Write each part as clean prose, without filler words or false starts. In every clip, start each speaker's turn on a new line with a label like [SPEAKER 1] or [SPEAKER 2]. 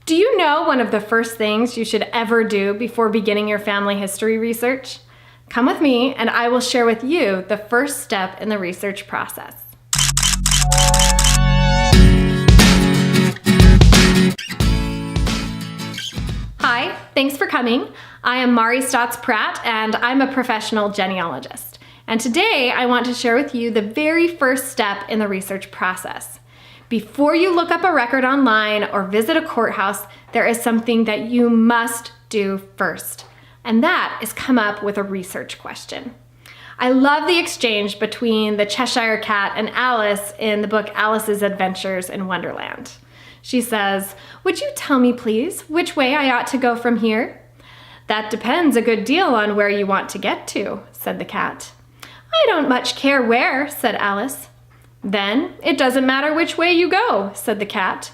[SPEAKER 1] Do you know one of the first things you should ever do before beginning your family history research? Come with me and I will share with you the first step in the research process. Hi, thanks for coming. I am Mari Stotts-Pratt and I'm a professional genealogist. And today I want to share with you the very first step in the research process. Before you look up a record online or visit a courthouse, there is something that you must do first, and that is come up with a research question. I love the exchange between the Cheshire Cat and Alice in the book Alice's Adventures in Wonderland. She says, "Would you tell me, please, which way I ought to go from here?" "That depends a good deal on where you want to get to," said the cat. "I don't much care where," said Alice. "Then it doesn't matter which way you go," said the cat.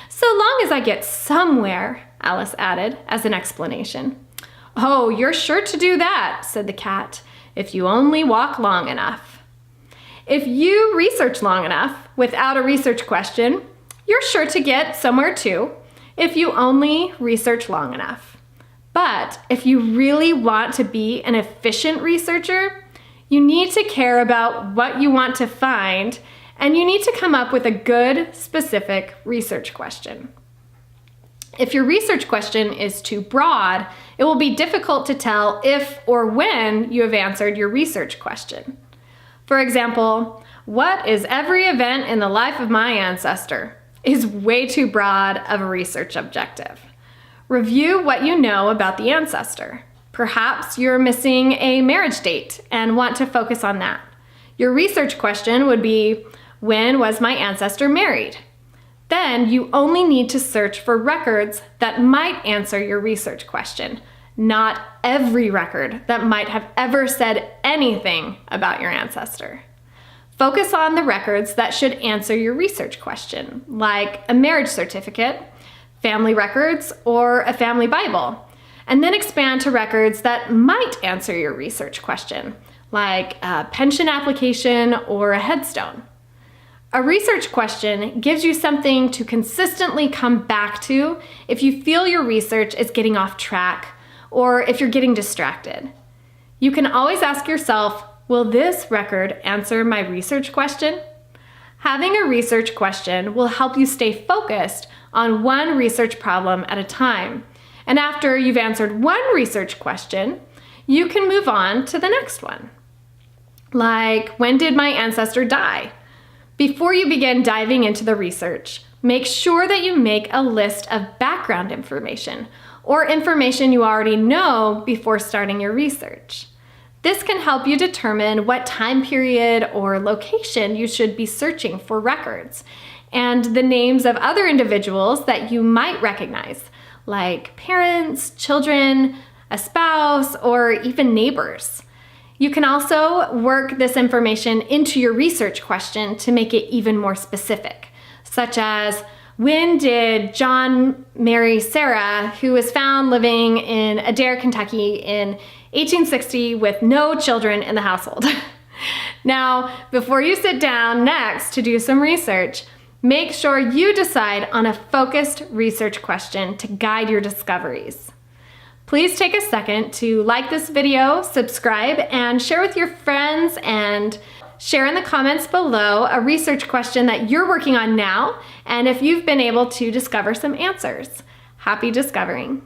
[SPEAKER 1] "So long as I get somewhere," Alice added as an explanation. "Oh, you're sure to do that," said the cat, "if you only walk long enough." If you research long enough without a research question, you're sure to get somewhere too, if you only research long enough. But if you really want to be an efficient researcher, you need to care about what you want to find, and you need to come up with a good, specific research question. If your research question is too broad, it will be difficult to tell if or when you have answered your research question. For example, "What is every event in the life of my ancestor?" is way too broad of a research objective. Review what you know about the ancestor. Perhaps you're missing a marriage date and want to focus on that. Your research question would be, "When was my ancestor married?" Then you only need to search for records that might answer your research question, not every record that might have ever said anything about your ancestor. Focus on the records that should answer your research question, like a marriage certificate, family records, or a family Bible. And then expand to records that might answer your research question, like a pension application or a headstone. A research question gives you something to consistently come back to if you feel your research is getting off track or if you're getting distracted. You can always ask yourself, will this record answer my research question? Having a research question will help you stay focused on one research problem at a time. And after you've answered one research question, you can move on to the next one. Like, when did my ancestor die? Before you begin diving into the research, make sure that you make a list of background information or information you already know before starting your research. This can help you determine what time period or location you should be searching for records and the names of other individuals that you might recognize, like parents, children, a spouse, or even neighbors. You can also work this information into your research question to make it even more specific, such as, when did John marry Sarah, who was found living in Adair, Kentucky in 1860 with no children in the household? Now, before you sit down next to do some research, make sure you decide on a focused research question to guide your discoveries. Please take a second to like this video, subscribe, and share with your friends, and share in the comments below a research question that you're working on now and if you've been able to discover some answers. Happy discovering!